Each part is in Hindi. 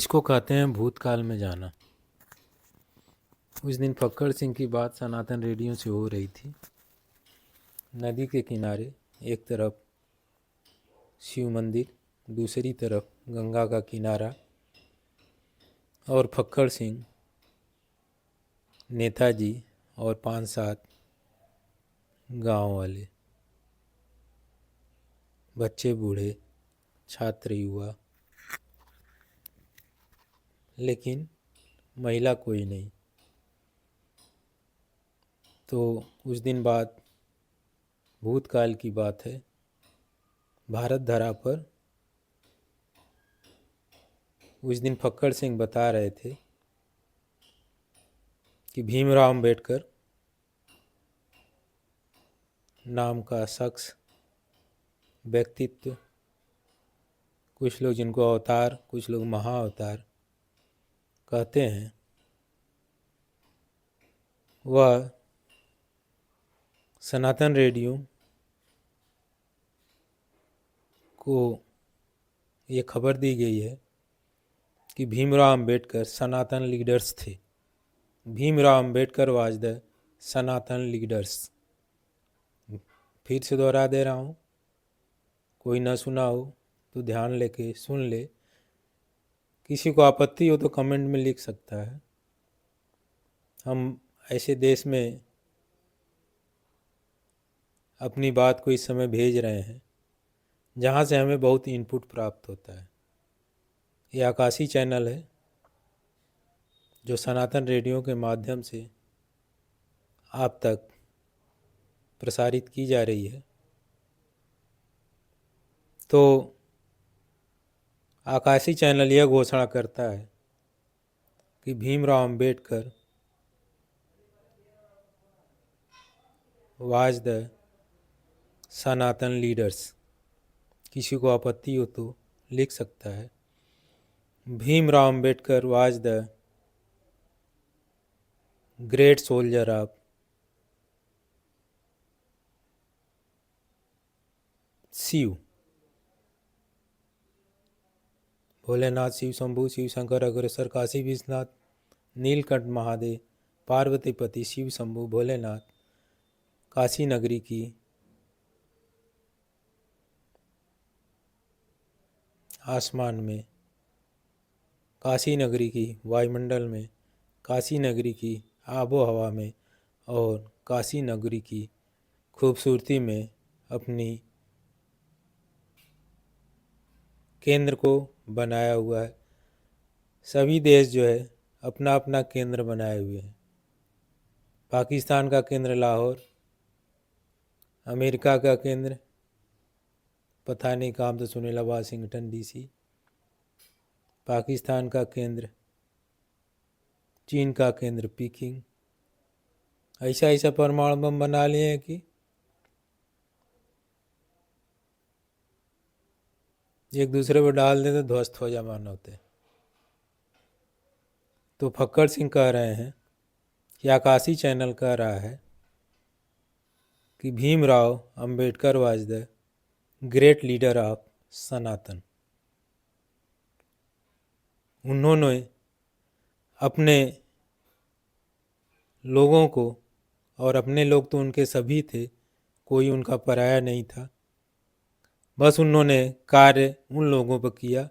इसको कहते हैं भूतकाल में जाना। उस दिन फक्कड़ सिंह की बात सनातन रेडियो से हो रही थी। नदी के किनारे एक तरफ शिव मंदिर, दूसरी तरफ गंगा का किनारा, और फक्कड़ सिंह, नेताजी और 5-7 गांव वाले, बच्चे बूढ़े, छात्र युवा, लेकिन महिला कोई नहीं। तो उस दिन बात भूतकाल की बात है। भारत धरा पर उस दिन फक्कड़ सिंह बता रहे थे कि भीमराव अंबेडकर नाम का शख्स, व्यक्तित्व, कुछ लोग जिनको अवतार, कुछ लोग महाअवतार कहते हैं, वह सनातन रेडियो को ये खबर दी गई है कि भीमराव अंबेडकर सनातन लीडर्स थे। Bhimrao Ambedkar was the Sanatan leaders. फिर से दोहरा दे रहा हूँ, कोई ना सुना हो तो ध्यान लेके सुन ले। किसी को आपत्ति हो तो कमेंट में लिख सकता है। हम ऐसे देश में अपनी बात को इस समय भेज रहे हैं जहाँ से हमें बहुत इनपुट प्राप्त होता है। ये आकाशी चैनल है जो सनातन रेडियो के माध्यम से आप तक प्रसारित की जा रही है। तो आकाशी चैनल यह घोषणा करता है कि Bhimrao Ambedkar was the Sanatan leaders. किसी को आपत्ति हो तो लिख सकता है, Bhimrao Ambedkar was the great soldier of Shiv. Bholenath, Shiv Shambhu, Shiv Shankar, अग्रसर, काशी विश्वनाथ, नीलकंठ महादेव, पार्वतीपति, शिव शंभु, भोलेनाथ, काशी नगरी की आसमान में, काशी नगरी की वायुमंडल में, काशी नगरी की आबो हवा में और काशी नगरी की खूबसूरती में अपनी केंद्र को बनाया हुआ है। सभी देश जो है अपना अपना केंद्र बनाए हुए हैं। पाकिस्तान का केंद्र लाहौर, अमेरिका का केंद्र पता नहीं काम तो सुनेला वाशिंगटन डीसी, पाकिस्तान का केंद्र, चीन का केंद्र पीकिंग। ऐसा ऐसा परमाणु बम बना लिए हैं कि एक दूसरे पर डाल दे तो ध्वस्त हो जा मानवते। तो फक्कड़ सिंह कह रहे हैं कि आकाशी चैनल कह रहा है कि Bhimrao Ambedkar was the great leader of Sanatan. उन्होंने अपने लोगों को, और अपने लोग तो उनके सभी थे, कोई उनका पराया नहीं था, बस उन्होंने कार्य उन लोगों पर किया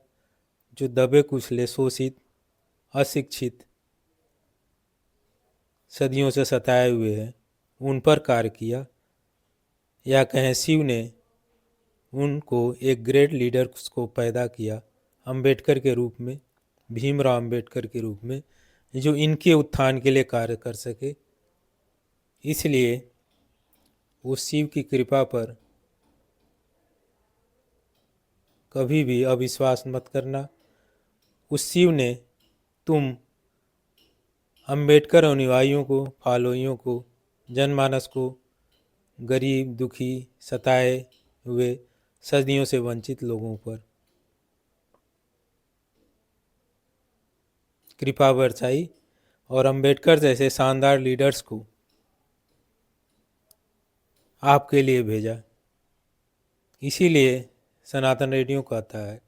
जो दबे कुचले, शोषित, अशिक्षित, सदियों से सताए हुए हैं, उन पर कार्य किया। या कहें शिव ने उनको एक ग्रेट लीडर को पैदा किया अंबेडकर के रूप में, भीमराव अंबेडकर के रूप में, जो इनके उत्थान के लिए कार्य कर सके। इसलिए उस शिव की कृपा पर कभी भी अविश्वास मत करना। उस शिव ने तुम अंबेडकर अनुयायियों को, फॉलोइयों को, जनमानस को, गरीब, दुखी, सताए हुए, सदियों से वंचित लोगों पर कृपा बरसाई और अंबेडकर जैसे शानदार लीडर्स को आपके लिए भेजा। इसीलिए सनातन रेडियो कहता है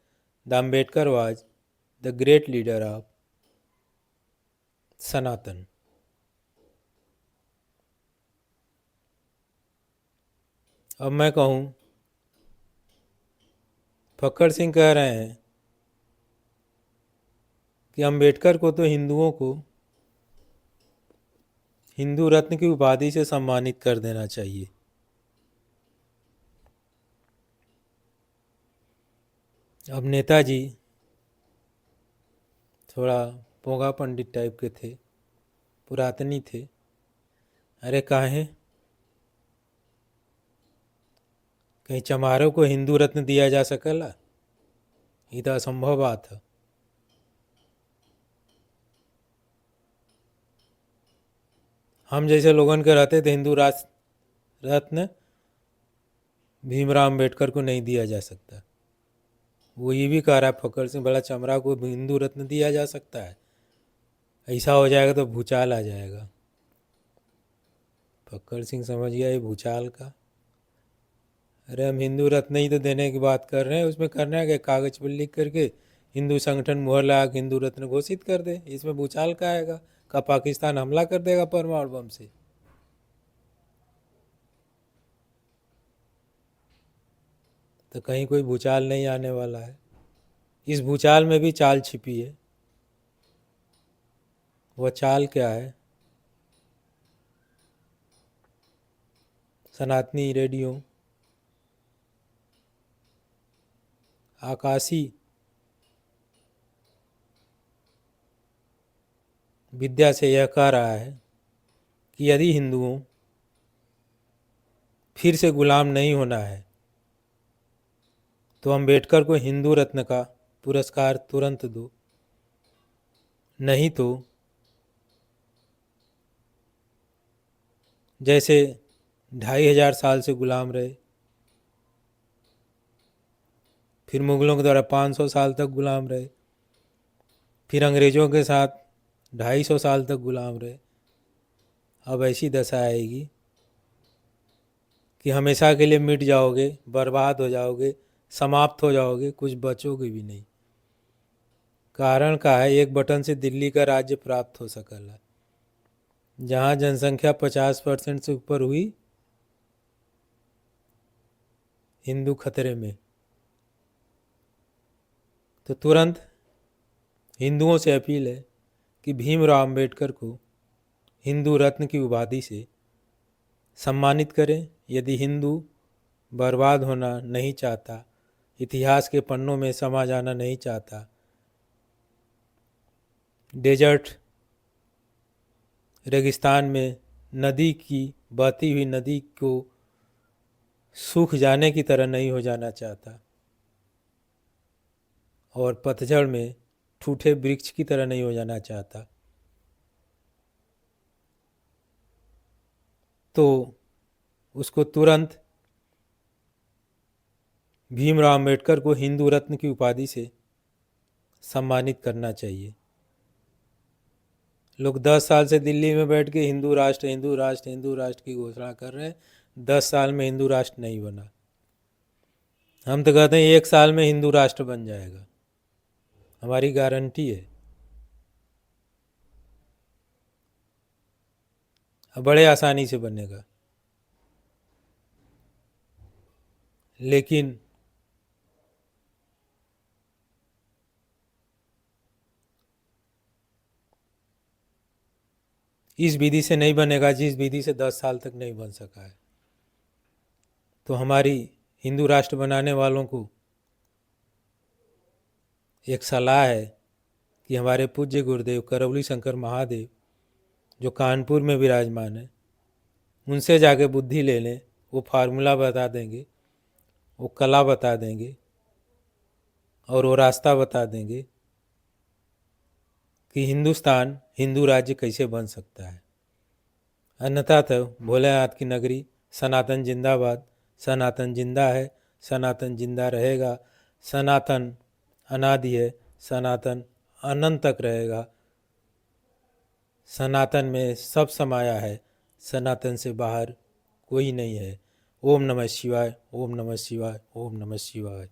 the Ambedkar was the great leader of Sanatan. अब मैं कहूँ, फक्कड़ सिंह कह रहे हैं कि अम्बेडकर को तो हिंदुओं को हिंदू रत्न की उपाधि से सम्मानित कर देना चाहिए। अब नेताजी थोड़ा पोंगा पंडित टाइप के थे, पुरातनी थे। अरे काहे, कहीं चमारों को हिंदू रत्न दिया जा सकला? ये तो असंभव बात है। हम जैसे लोगन के रहते थे हिंदू राष्ट्र रत्न भीमराव अम्बेडकर को नहीं दिया जा सकता। वो ये भी कह रहा है फक्कड़ सिंह, बड़ा चमरा को हिंदू रत्न दिया जा सकता है? ऐसा हो जाएगा तो भूचाल आ जाएगा। फक्कड़ सिंह समझ गया ये भूचाल का। अरे हम हिंदू रत्न ही तो देने की बात कर रहे हैं, उसमें करना है कि कागज पर लिख करके हिंदू संगठन मुहर लगा के हिंदू रत्न घोषित कर दे। इसमें भूचाल का आएगा? का पाकिस्तान हमला कर देगा परमाणु बम से? तो कहीं कोई भूचाल नहीं आने वाला है। इस भूचाल में भी चाल छिपी है। वह चाल क्या है? सनातनी रेडियो आकाशी विद्या से यह कह रहा है कि यदि हिंदुओं फिर से गुलाम नहीं होना है तो अम्बेडकर को हिंदू रत्न का पुरस्कार तुरंत दो, नहीं तो जैसे 2500 साल से गुलाम रहे, फिर मुगलों के द्वारा 500 साल तक गुलाम रहे, फिर अंग्रेज़ों के साथ 250 साल तक गुलाम रहे, अब ऐसी दशा आएगी कि हमेशा के लिए मिट जाओगे, बर्बाद हो जाओगे, समाप्त हो जाओगे, कुछ बचोगे भी नहीं। कारण का है, एक बटन से दिल्ली का राज्य प्राप्त हो सकला। जहाँ जनसंख्या 50% से ऊपर हुई, हिंदू खतरे में, तो तुरंत हिंदुओं से अपील है कि भीमराव अम्बेडकर को हिंदू रत्न की उपाधि से सम्मानित करें। यदि हिंदू बर्बाद होना नहीं चाहता, इतिहास के पन्नों में समा जाना नहीं चाहता, डेजर्ट रेगिस्तान में नदी की बहती हुई नदी को सूख जाने की तरह नहीं हो जाना चाहता, और पतझड़ में ठूठे वृक्ष की तरह नहीं हो जाना चाहता, तो उसको तुरंत भीमराव अम्बेडकर को हिंदू रत्न की उपाधि से सम्मानित करना चाहिए। लोग 10 साल से दिल्ली में बैठ के हिंदू राष्ट्र हिंदू राष्ट्र हिंदू राष्ट्र की घोषणा कर रहे हैं। 10 साल में हिंदू राष्ट्र नहीं बना। हम तो कहते हैं 1 साल में हिंदू राष्ट्र बन जाएगा, हमारी गारंटी है। बड़े आसानी से बनेगा, लेकिन इस विधि से नहीं बनेगा जिस विधि से 10 साल तक नहीं बन सका है। तो हमारी हिंदू राष्ट्र बनाने वालों को एक सलाह है कि हमारे पूज्य गुरुदेव करौली शंकर महादेव जो कानपुर में विराजमान है, उनसे जाके बुद्धि ले लें। वो फार्मूला बता देंगे, वो कला बता देंगे, और वो रास्ता बता देंगे कि हिंदुस्तान हिंदू राज्य कैसे बन सकता है। अन्यथा तो भोलेनाथ की नगरी सनातन जिंदाबाद, सनातन जिंदा है, सनातन जिंदा रहेगा, सनातन अनादि है, सनातन अनंत तक रहेगा, सनातन में सब समाया है, सनातन से बाहर कोई नहीं है। ओम नमः शिवाय, ओम नमः शिवाय, ओम नमः शिवाय।